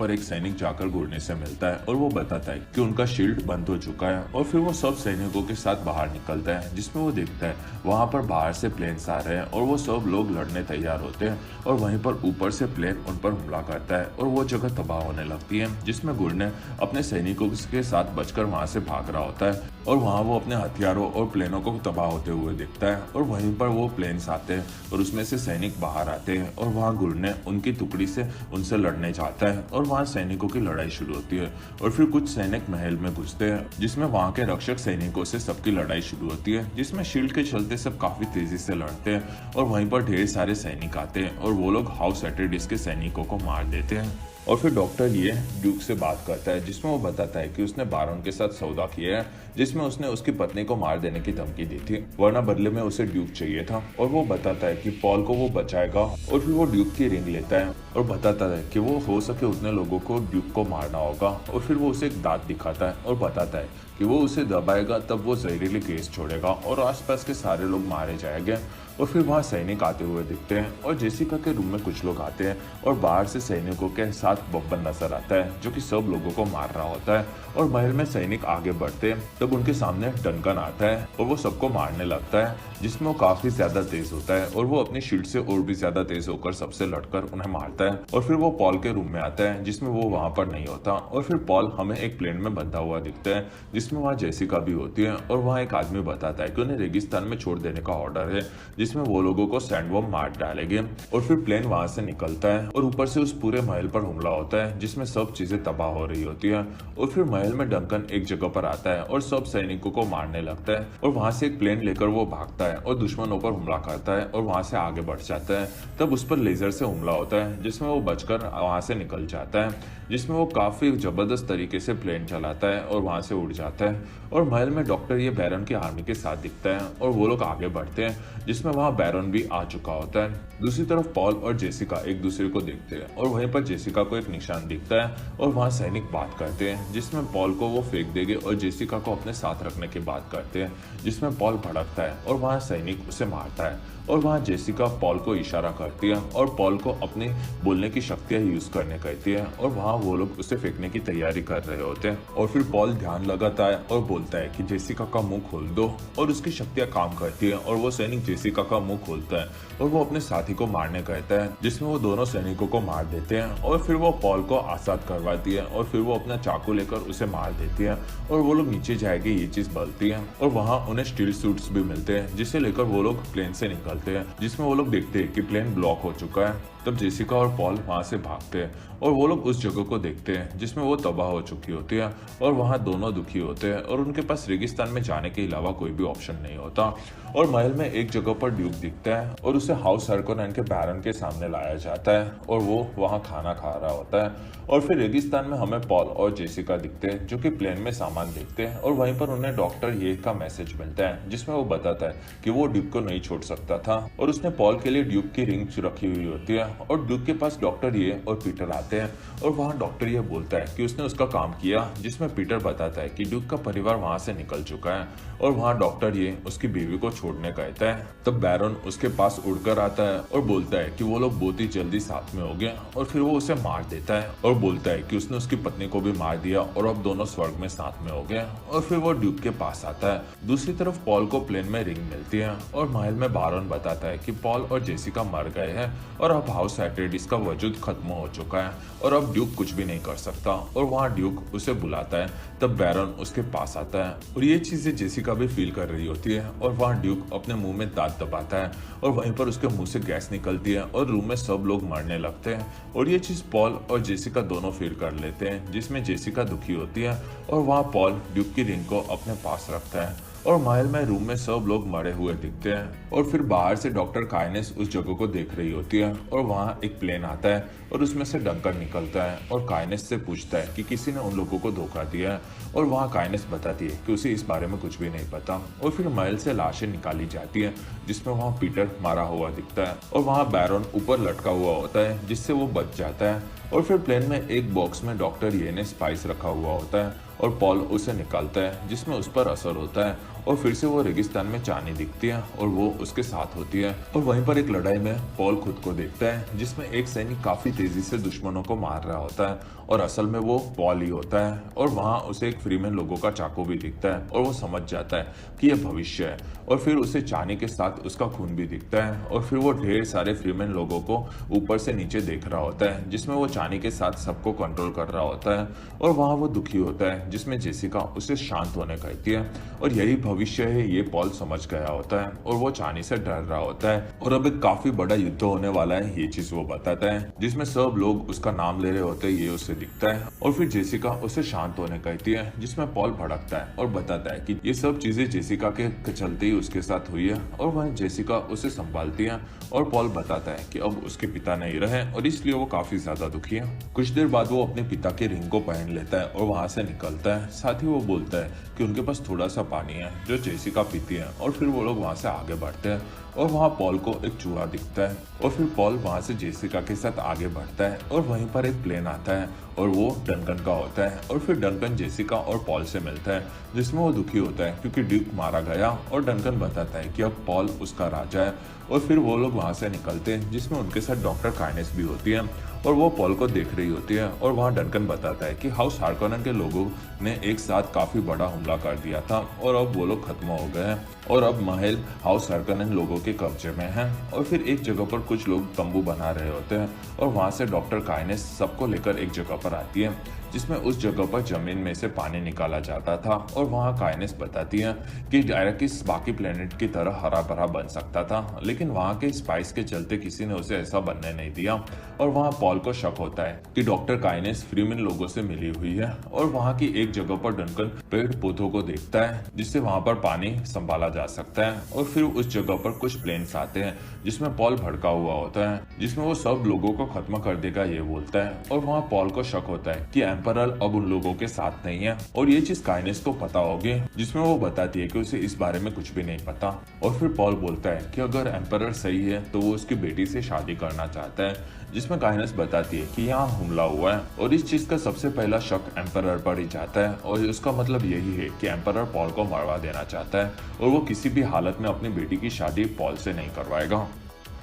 पर एक सैनिक जाकर गुर्ने से मिलता है और वो बताता है कि उनका शील्ड बंद हो चुका है। और फिर वो सब सैनिकों के साथ बाहर निकलता है जिसमें वो देखता है वहां पर बाहर से प्लेन्स आ रहे हैं और वो सब लोग लड़ने तैयार होते हैं और वहीं पर ऊपर से प्लेन उन पर हमला करता है और वो जगह तबाह होने लगती है जिसमें गुर्ने अपने सैनिकों के साथ बचकर वहां से भाग रहा होता है और वहां वो अपने हथियारों और प्लेनों को तबाह होते हुए दिखता है। और वहीं पर वो प्लेन्स आते हैं और उसमें से सैनिक बाहर आते हैं और वहां गुर्ने उनकी टुकड़ी से उनसे लड़ने जाता है और वहां सैनिकों की लड़ाई शुरू होती है। और फिर कुछ सैनिक महल में घुसते हैं जिसमें वहां के रक्षक सैनिकों से सबकी लड़ाई शुरू होती है जिसमें शील्ड के चलते सब काफी तेजी से लड़ते हैं और वहीं पर ढेर सारे सैनिक आते हैं और वो लोग हाउस एट्रेडिस के सैनिकों को मार देते हैं। और फिर डॉक्टर ये ड्यूक से बात करता है जिसमें वो बताता है कि उसने बारन के साथ सौदा किया है जिसमें उसने उसकी पत्नी को मार देने की धमकी दी थी वरना बदले में उसे ड्यूक चाहिए था। और वो बताता है कि पॉल को वो बचाएगा और फिर वो ड्यूक की रिंग लेता है और बताता है कि वो हो सके उतने लोगों को ड्यूक को मारना होगा। और फिर वो उसे एक दांत दिखाता है और बताता है कि वो उसे दबाएगा तब वो जहरीली गैस छोड़ेगा और आसपास के सारे लोग मारे जाएंगे। और फिर वहाँ सैनिक आते हुए दिखते हैं और जेसिका के रूम में कुछ लोग आते हैं और बाहर से सैनिकों के साथ बब्बन नजर आता है जो कि सब लोगों को मार रहा होता है। और महल में सैनिक आगे बढ़ते हैं तब उनके सामने डंकन आता है और वो सबको मारने लगता है जिसमें वो काफी ज्यादा तेज होता है और वो अपनी शील्ड से और भी ज्यादा तेज होकर सबसे लड़कर उन्हें मारता है। और फिर वो पॉल के रूम में आता है जिसमें वो वहां पर नहीं होता और फिर पॉल हमें एक प्लेन में बंधा हुआ दिखता है जिसमें वहाँ जेसिका भी होती है और वहाँ एक आदमी बताता है कि उन्हें रेगिस्तान में छोड़ देने का ऑर्डर है जिसमें वो लोगों को सैंडवर्म मार डालेंगे। और फिर प्लेन वहां से निकलता है और ऊपर से उस पूरे महल पर हमला होता है जिसमें सब चीजें तबाह हो रही होती है। और फिर महल में डंकन एक जगह पर आता है और सब सैनिकों को मारने लगता है और वहां से एक प्लेन लेकर वो भागता है और दुश्मनों पर हमला करता है और वहां से आगे बढ़ जाता है। तब उस पर लेजर से हमला होता है जिसमें वो बचकर वहां से निकल जाता है जिसमें वो काफी जबरदस्त तरीके से प्लेन चलाता है और वहां से उड़ जाता है। और महल में डॉक्टर ये बैरन की आर्मी के साथ दिखता है और वो लोग आगे बढ़ते हैं जिसमें वहां बैरन भी आ चुका होता है। दूसरी तरफ पॉल और जेसिका एक दूसरे को देखते हैं और वहीं पर जेसिका को एक निशान दिखता है और वहां सैनिक बात करते हैं जिसमें पॉल को वो फेंक देंगे और जेसिका को अपने साथ रखने की बात करते हैं जिसमें पॉल भड़कता है और वहां सैनिक उसे मारता है। और वहां जेसिका पॉल को इशारा करती है और पॉल को अपनी बोलने की शक्तियां यूज करने कहती है और वहां वो लोग उसे फेंकने की तैयारी कर रहे होते हैं। और फिर पॉल ध्यान लगाता है और बोलता है कि जेसिका का मुंह खोल दो और उसकी शक्तियां काम करती है और वो सैनिक जेसिका का मुंह खोलता है और वो अपने साथी को मारने कहता है जिसमें वो दोनों सैनिकों को मार देते हैं। और फिर वो पॉल को आजाद करवाती है और फिर वो अपना चाकू लेकर उसे मार देती है और वो लोग नीचे जाएंगे ये चीज बोलती है। और वहाँ उन्हें स्टील सूट्स भी मिलते हैं जिसे लेकर वो लोग प्लेन से निकलते हैं जिसमें वो लोग देखते हैं कि प्लेन ब्लॉक हो चुका है। तब जेसिका और पॉल वहां से भागते हैं और वो लोग उस जगह को देखते हैं जिसमें वो तबाह हो चुकी होती है और वहां दोनों दुखी होते हैं और उनके पास रेगिस्तान में जाने के अलावा कोई भी ऑप्शन नहीं होता। और महल में एक जगह पर ड्यूक दिखता है और उसे हाउस हार्कोनेन के बैरन के सामने लाया जाता है और वो वहां खाना खा रहा होता है। और फिर रेगिस्तान में हमें पॉल और जेसिका दिखते हैं जो कि प्लेन में सामान देखते हैं और वहीं पर उन्हें डॉक्टर ये का मैसेज मिलता है जिसमें वो बताता है कि वो ड्यूक को नहीं छोड़ सकता था और उसने पॉल के लिए ड्यूक की रिंग रखी हुई होती है और ड्यूक के पास डॉक्टर ये और पीटर आते हैं और वहाँ डॉक्टर ये बोलता है कि उसने उसका काम किया, जिसमें पीटर बताता है कि ड्यूक का परिवार वहाँ से निकल चुका है और वहाँ डॉक्टर ये उसकी बीवी को छोड़ने कहता है। तब बैरन उसके पास उड़कर आता है और बोलता है कि वो लोग बहुत ही जल्दी साथ में हो गए और फिर वो उसे मार देता है और बोलता है कि उसने उसकी पत्नी को भी मार दिया और अब दोनों स्वर्ग में साथ में हो गए और फिर वो ड्यूक के पास आता है। दूसरी तरफ पॉल को प्लेन में रिंग मिलती है और महल में बैरन बताता है कि पॉल और जेसिका मर गए हैं और अब हाउस एट्रेडिस का वजूद खत्म हो चुका है और अब ड्यूक कुछ भी नहीं कर सकता और वहाँ ड्यूक उसे बुलाता है। तब बैरन उसके पास आता है और ये चीजें जेसिका भी फील कर रही होती है और वहाँ ड्यूक अपने मुंह में दांत दबाता है और वहीं पर उसके मुंह से गैस निकलती है और रूम में सब लोग मरने लगते हैं और ये चीज पॉल और जेसिका दोनों फील कर लेते हैं, जिसमें जेसिका दुखी होती है और वहाँ पॉल ड्यूक की रिंग को अपने पास रखता है और महल में रूम में सब लोग मरे हुए दिखते हैं और फिर बाहर से डॉक्टर काइनेस उस जगह को देख रही होती है और वहाँ एक प्लेन आता है और उसमें से डंकन निकलता है और काइनेस से पूछता है कि किसी ने उन लोगों को धोखा दिया है और वहाँ काइनेस बताती है कि उसे इस बारे में कुछ भी नहीं पता और फिर महल से लाशें निकाली जाती है, जिसमें वहाँ पीटर मारा हुआ दिखता है और वहाँ बैरन ऊपर लटका हुआ होता है, जिससे वो बच जाता है और फिर प्लेन में एक बॉक्स में डॉक्टर ये ने स्पाइस रखा हुआ होता है और पॉल उसे निकालता है, जिसमें उस पर असर होता है और फिर से वो रेगिस्तान में चांदी दिखती है और वो उसके साथ होती है और वहीं पर एक लड़ाई में पॉल खुद को देखता है, जिसमें एक सैनिक काफी तेजी से दुश्मनों को मार रहा होता है और असल में वो पॉल ही होता है और वहाँ उसे एक फ्रीमैन लोगों का चाकू भी दिखता है और वो समझ जाता है कि यह भविष्य है और फिर उसे चांदी के साथ उसका खून भी दिखता है और फिर वो ढेर सारे फ्रीमैन लोगों को ऊपर से नीचे देख रहा होता है, जिसमें वो चांदी के साथ सबको कंट्रोल कर रहा होता है और वहाँ वो दुखी होता है, जिसमें जेसिका उसे शांत होने कहती है और यही भविष्य है ये पॉल समझ गया होता है और वो चांदी से डर रहा होता है और अब एक काफी बड़ा युद्ध होने वाला है, ये चीज वो बताता है, जिसमें सब लोग उसका नाम ले रहे होते हैं, ये उसे दिखता है और फिर जेसिका उसे शांत होने कहती है, जिसमें पॉल भड़कता है और बताता है कि ये सब चीजें जेसिका के चलते ही उसके साथ हुई है और वह जेसिका उसे संभालती है और पॉल बताता है कि अब उसके पिता नहीं रहे और इसलिए वो काफी ज्यादा दुखी है। कुछ देर बाद वो अपने पिता के रिंग को पहन लेता है और वहां से निकलता है। साथ ही वो बोलता है कि उनके पास थोड़ा सा पानी है जो जेसिका पीती है और फिर वो लोग वहां से आगे बढ़ते हैं और वहाँ पॉल को एक चूहा दिखता है और फिर पॉल वहाँ से जेसिका के साथ आगे बढ़ता है और वहीं पर एक प्लेन आता है और वो डंकन का होता है और फिर डंकन जेसिका और पॉल से मिलता है, जिसमें वो दुखी होता है क्योंकि ड्यूक मारा गया और डंकन बताता है कि अब पॉल उसका राजा है और फिर वो लोग वहाँ से निकलते हैं, जिसमें उनके साथ डॉक्टर काइनेस भी होती है और वो पॉल को देख रही होती है और वहाँ डंकन बताता है कि हाउस हार्कोनन के लोगों ने एक साथ काफी बड़ा हमला कर दिया था और अब वो लोग खत्म हो गए हैं और अब महल हाउस हार्कोनन लोगों के कब्जे में है और फिर एक जगह पर कुछ लोग तंबू बना रहे होते हैं और वहां से डॉक्टर काइनेस सबको लेकर एक जगह पर आती है, जिसमें उस जगह पर जमीन में से पानी निकाला जाता था और वहां काइनेस बताती है कि डायरेक्टिस बाकी प्लेनेट की तरह हरा भरा बन सकता था, लेकिन वहां के स्पाइस के चलते किसी ने उसे ऐसा बनने नहीं दिया और वहां पॉल को शक होता है कि डॉक्टर काइनेस फ्रीमैन लोगों से मिली हुई है और वहां की एक जगह पर डंकन पेड़ पौधों को देखता है जिससे वहां पर पानी संभाला जा सकता है और फिर उस जगह पर कुछ प्लेन्स आते हैं जिसमें पॉल भड़का हुआ होता है, जिसमें वो सब लोगों को खत्म कर देगा ये बोलता है और वहाँ पॉल को शक होता है कि एम्परर अब उन लोगों के साथ नहीं है और ये चीज काइनेस को पता होगी, जिसमें वो बताती है कि उसे इस बारे में कुछ भी नहीं पता और फिर पॉल बोलता है कि अगर एम्परर सही है तो वो उसकी बेटी से शादी करना चाहता है, जिसमें काइनेस बताती है कि यहाँ हमला हुआ है और इस चीज का सबसे पहला शक एम्परर पर ही जाता है और उसका मतलब यही है कि एम्परर पॉल को मरवा देना चाहता है और वो किसी भी हालत में अपनी बेटी की शादी पॉल से नहीं करवाएगा।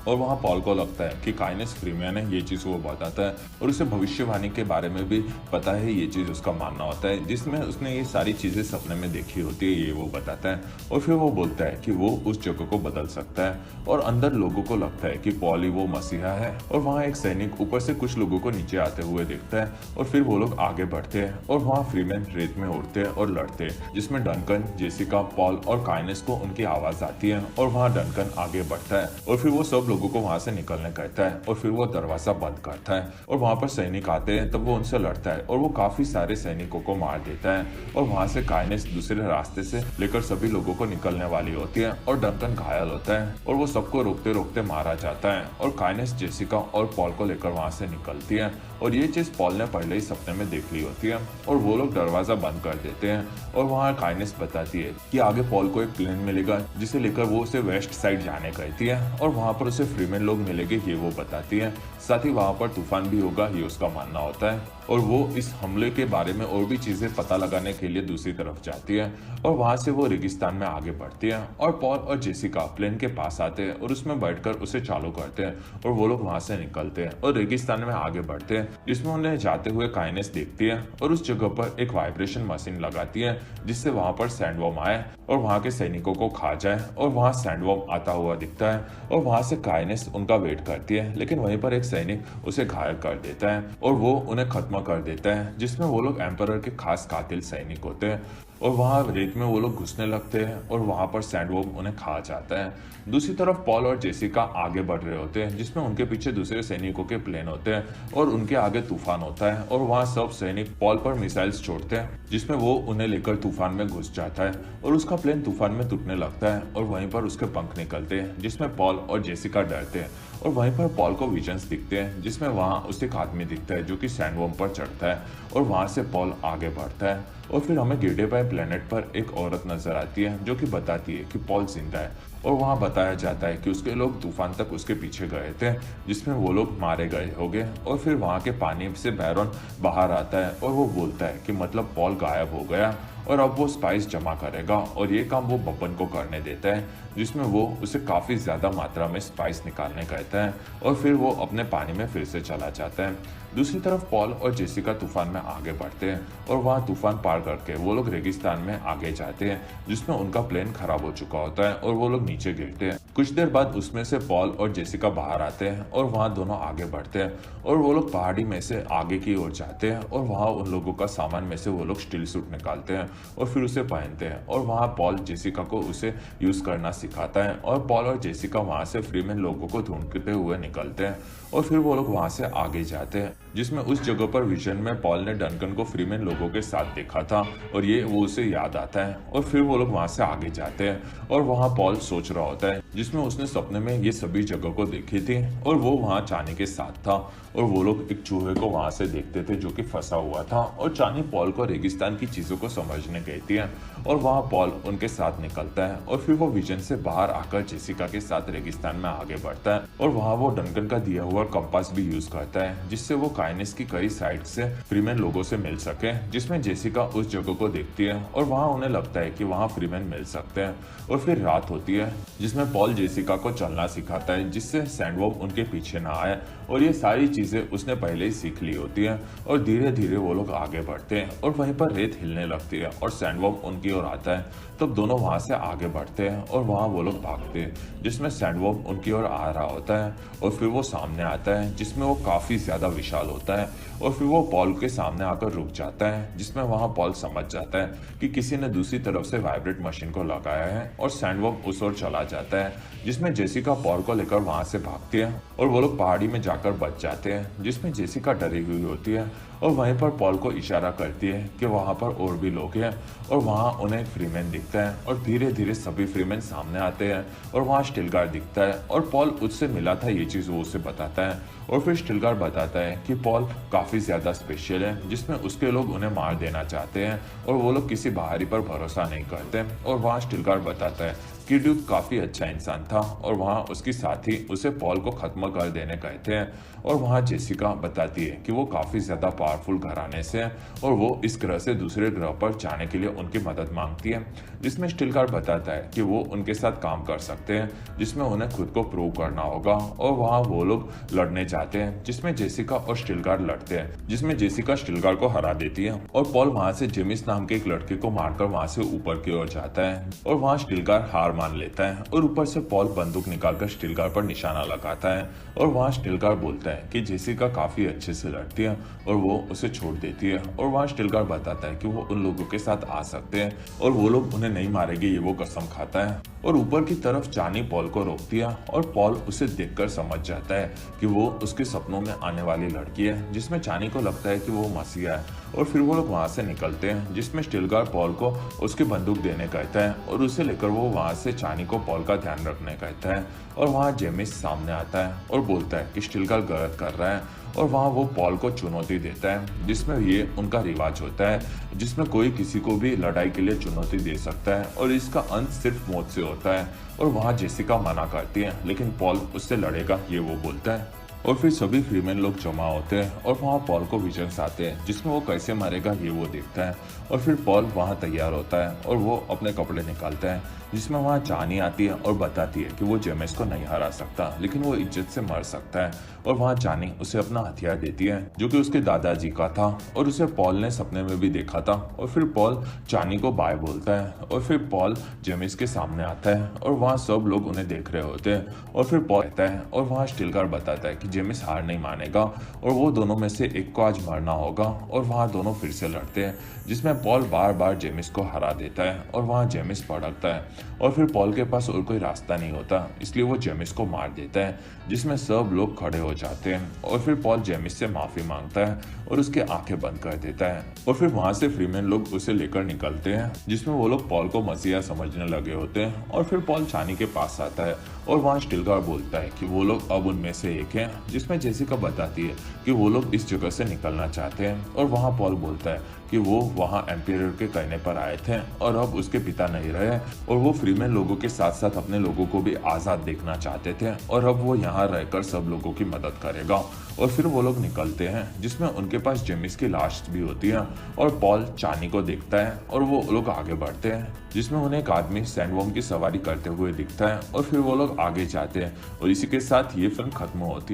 और वहाँ पॉल को लगता है कि काइनेस फ्रीमैन है, ये चीज वो बताता है और उसे भविष्यवाणी के बारे में भी पता है, ये चीज उसका मानना होता है, जिसमें उसने ये सारी चीजें सपने में देखी होती है, ये वो बताता है और फिर वो बोलता है कि वो उस जगह को बदल सकता है और अंदर लोगों को लगता है कि पॉल ही वो मसीहा है और वहाँ एक सैनिक ऊपर से कुछ लोगों को नीचे आते हुए देखता है और फिर वो लोग आगे बढ़ते हैं और वहाँ फ्रीमैन रेत में उड़ते हैं और लड़ते हैं, जिसमें डंकन, जेसिका, पॉल और काइनेस को उनकी आवाज आती है और वहाँ डंकन आगे बढ़ता है और फिर वो सब लोगों को वहां से निकलने कहता है और फिर वो दरवाजा बंद करता है और वहां पर सैनिक आते हैं, तब वो उनसे लड़ता है और वो काफी सारे सैनिकों को मार देता है और वहां से काइनेस दूसरे रास्ते से लेकर सभी लोगों को निकलने वाली होती है और डंकन घायल होता है और वो सबको रोकते रोकते मारा जाता है और काइनेस जेसिका और पॉल को लेकर वहां से निकलती है और ये चीज पॉल ने पहले ही सपने में देख ली होती है और वो लोग दरवाजा बंद कर देते हैं और वहाँ काइनेस बताती है कि आगे पॉल को एक प्लेन मिलेगा जिसे लेकर वो उसे वेस्ट साइड जाने कहती है और वहां पर उसे से फ्रीमैन लोग मिलेंगे ये वो बताती है। साथ ही वहाँ पर तूफान भी होगा ये उसका मानना होता है और वो इस हमले के बारे में और भी चीजें पता लगाने के लिए दूसरी तरफ जाती है और वहां से वो रेगिस्तान में आगे बढ़ती है और पॉल और जेसिका प्लेन के पास आते हैं और उसमें बैठकर उसे चालू करते हैं और वो लोग वहां से निकलते हैं और रेगिस्तान में आगे बढ़ते हैं, जिसमें उन्हें जाते हुए काइनेस देखती है और उस जगह पर एक वाइब्रेशन मशीन लगाती है जिससे वहां पर सैंडवर्म आए और वहां के सैनिकों को खा जाए और वहां सैंडवर्म आता हुआ दिखता है और वहां से काइनेस उनका वेट करती है, लेकिन वहीं पर एक सैनिक उसे घायल कर देता है और वो उन्हें खत्म कर देता है, जिसमें वो लोग एम्परर के खास कातिल सैनिक होते हैं और वहां रेत में वो लोग घुसने लगते हैं और वहां पर सैंडवर्म उन्हें खा जाता है। दूसरी तरफ पॉल और जेसिका आगे बढ़ रहे होते हैं, जिसमें उनके पीछे दूसरे सैनिकों के प्लेन होते हैं और उनके आगे तूफान होता है और वहां सब सैनिक पॉल पर मिसाइल्स छोड़ते हैं, जिसमें वो उन्हें लेकर तूफान में घुस जाता है और उसका प्लेन तूफान में टूटने लगता है और वहीं पर उसके पंख निकलते हैं, जिसमें पॉल और जेसिका डरते हैं और वहीं पर पॉल को विजन्स दिखते हैं, जिसमें वहां उसे एक आदमी दिखता है जो कि सैंडवर्म पर चढ़ता है और वहां से पॉल आगे बढ़ता है और फिर हमें गिरडेबाई प्लेनेट पर एक औरत नजर आती है जो कि बताती है कि पॉल जिंदा है और वहां बताया जाता है कि उसके लोग तूफान तक उसके पीछे गए थे, जिसमें वो लोग मारे गए होंगे और फिर वहां के पानी से बैरन बाहर आता है और वो बोलता है कि मतलब पॉल गायब हो गया और अब वो स्पाइस जमा करेगा और ये काम वो बब्बन को करने देता है, जिसमें वो उसे काफी ज्यादा मात्रा में स्पाइस निकालने कहता है और फिर वो अपने पानी में फिर से चला जाता है। दूसरी तरफ पॉल और जेसिका तूफान में आगे बढ़ते हैं और वहां तूफान पार करके वो लोग रेगिस्तान में आगे जाते हैं, जिसमें उनका प्लेन खराब हो चुका होता है और वो लोग नीचे गिरते हैं। कुछ देर बाद उसमें से पॉल और जेसिका बाहर आते हैं और वहां दोनों आगे बढ़ते हैं और वो लोग पहाड़ी में से आगे की ओर जाते हैं और वहां उन लोगों का सामान में से वो लोग स्टील सूट निकालते हैं और फिर उसे पहनते हैं और वहां पॉल जेसिका को उसे यूज करना सिखाता है और पॉल और जेसिका वहां से फ्रीमैन लोगों को ढूंढते हुए निकलते हैं और फिर वो लोग वहां से आगे जाते हैं, जिसमें उस जगह पर विजन में पॉल ने डंकन को फ्रीमैन लोगों के साथ देखा था और ये वो उसे याद आता है और फिर वो लोग वहां से आगे जाते हैं और वहां पॉल सोच रहा होता है, जिसमें उसने सपने में ये सभी जगह को देखी थी और वो वहां चानी के साथ था और वो लोग एक चूहे को वहां से देखते थे जो कि फंसा हुआ था और चानी पॉल को रेगिस्तान की चीजों को समझने कहती है और वहां पॉल उनके साथ निकलता है और फिर वो विजन से बाहर आकर जेसिका के साथ रेगिस्तान में आगे बढ़ता है और वहां वो डंकन का दिया हुआ कंपास भी यूज करता है, जिससे वो काइनेस की कई साइड से फ्रीमैन लोगों से मिल सके, जिसमें जेसिका उस जगह को देखती है और वहां उन्हें लगता है कि वहां फ्रीमैन मिल सकते हैं और फिर रात होती है, जिसमें पॉल जेसिका को चलना सिखाता है जिससे सैंडवर्म उनके पीछे ना आए और ये सारी चीजें उसने पहले ही सीख ली होती है और धीरे धीरे वो लोग आगे बढ़ते हैं और वहीं पर रेत हिलने लगती है और सैंडवर्म उनकी ओर आता है, तब दोनों वहां से आगे बढ़ते हैं और वहां वो लोग भागते हैं, जिसमें सैंडवर्म उनकी ओर आ रहा होता है और फिर वो सामने आता है, जिसमें वो काफी ज्यादा विशाल होता है और फिर वो पॉल के सामने आकर रुक जाता है, जिसमें वहां पॉल समझ जाता है कि किसी ने दूसरी तरफ से वाइब्रेट मशीन को लगाया है और सैंडवर्म उस ओर चला जाता है, जिसमें जेसिका पॉल को लेकर वहां से भागती है और वो लोग पहाड़ी में जाकर बच जाते हैं, जिसमें जेसिका डरी हुई होती है और वहीं पर पॉल को इशारा करती है कि वहां पर और भी लोग हैं और वहां उन्हें एक फ्रीमैन दिखता है और धीरे धीरे सभी फ्रीमैन सामने आते हैं और वहां स्टिलगार्ड दिखता है और पॉल उससे मिला था ये चीज वो उसे बताता है और फिर स्टिलगार्ड बताता है कि पॉल काफी ज्यादा स्पेशल है, जिसमें उसके लोग उन्हें मार देना चाहते हैं और वो लोग किसी बाहरी पर भरोसा नहीं करते और वहां स्टिलगार्ड बताता है कि ड्यूक काफी अच्छा इंसान था और वहां उसकी साथी उसे पॉल को खत्म कर देने कहते हैं और वहां जेसिका बताती है कि वो काफी ज्यादा पावरफुल घराने से है और वो इस ग्रह से दूसरे ग्रह पर जाने के लिए उनकी मदद मांगती है, जिसमें स्टिलगार्ड बताता है कि वो उनके साथ काम कर सकते हैं, जिसमें उन्हें खुद को प्रूव करना होगा और वहां वो लोग लड़ने जाते हैं, जिसमें जेसिका और स्टिलगार्ड लड़ते हैं, जिसमें जेसिका स्टिलगार्ड को हरा देती है और पॉल वहां से जेमिस नाम के एक लड़के को मारकर वहां से ऊपर की ओर जाता है और वहां स्टिलगार्ड हार मान लेता है और ऊपर से पॉल बंदूक निकालकर स्टिलगार्ड पर निशाना लगाता है और वहां स्टिलगार्ड बोलता है कि जेसिका काफी अच्छे से लड़ती है और वो उसे छोड़ देती है और वहां स्टिलगार्ड बताता है कि वो उन लोगों के साथ आ सकते हैं और वो लोग उन्हें नहीं मारेंगे, ये वो कसम खाता है और ऊपर की तरफ चानी पॉल को रोकती है और पॉल उसे देखकर समझ जाता है कि वो उसके सपनों में आने वाली लड़की है, जिसमें चानी को लगता है कि वो मसीहा है और फिर वो लोग वहाँ से निकलते हैं, जिसमें स्टिलगार पॉल को उसकी बंदूक देने कहता है और उसे लेकर वो वहाँ से चानी को पॉल का ध्यान रखने कहता है। और वहाँ जेमिस सामने आता है और बोलता है कि स्टिलगार गलत कर रहा है और वहाँ वो पॉल को चुनौती देता है, जिसमें ये उनका रिवाज होता है, जिसमें कोई किसी को भी लड़ाई के लिए चुनौती दे सकता है और इसका अंत सिर्फ मौत से होता है। और वहाँ जेसिका मना करती है, लेकिन पॉल उससे लड़ेगा ये वो बोलता है। और फिर सभी फ्रीमैन लोग जमा होते हैं और वहाँ पॉल को विजन्स आते हैं, जिसमें वो कैसे मारेगा ये वो देखता है। और फिर पॉल वहाँ तैयार होता है और वो अपने कपड़े निकालता है, जिसमें वहाँ चानी आती है और बताती है कि वो जेमिस को नहीं हरा सकता, लेकिन वो इज्जत से मर सकता है। और वहाँ चानी उसे अपना हथियार देती है, जो कि उसके दादाजी का था और उसे पॉल ने सपने में भी देखा था। और फिर पॉल चानी को बाय बोलता है और फिर पॉल जेमिस के सामने आता है और वहाँ सब लोग उन्हें देख रहे होते हैं। और फिर पॉल कहता है और वहाँ स्टिलगार बताता है कि जेमिस हार नहीं मानेगा और वो दोनों में से एक को आज मरना होगा। और वहाँ दोनों फिर से लड़ते हैं, जिसमें पॉल बार बार जेमिस को हरा देता है और वहाँ जेमिस भड़कता है और फिर पॉल के पास और कोई रास्ता नहीं होता, इसलिए वो जेमिस को मार देता है, जिसमें सब लोग खड़े हो जाते हैं। और फिर पॉल जेमिस से माफी मांगता है और उसकी आंखें बंद कर देता है। और फिर वहां से फ्रीमैन लोग उसे लेकर निकलते हैं, जिसमें वो लोग पॉल को मसीहा समझने लगे होते हैं। और फिर पॉल चानी के पास आता है और वहाँ स्टिलगार बोलता है कि वो लोग अब उनमें से एक हैं, जिसमें जेसिका बताती है कि वो लोग इस जगह से निकलना चाहते हैं। और वहाँ पॉल बोलता है कि वो वहाँ एम्पायर के कहने पर आए थे और अब उसके पिता नहीं रहे और वो फ्रीमैन लोगों के साथ साथ अपने लोगों को भी आज़ाद देखना चाहते थे और अब वो यहाँ रहकर सब लोगों की मदद करेगा। और फिर वो लोग निकलते हैं, जिसमें उनके पास जेमिस की लाश भी होती है। और पॉल चानी को देखता है और वो लोग आगे बढ़ते हैं, जिसमें उन्हें एक आदमी सैंडवर्म की सवारी करते हुए दिखता है। और फिर वो लोग आगे जाते हैं और इसी के साथ ये फिल्म खत्म होती है।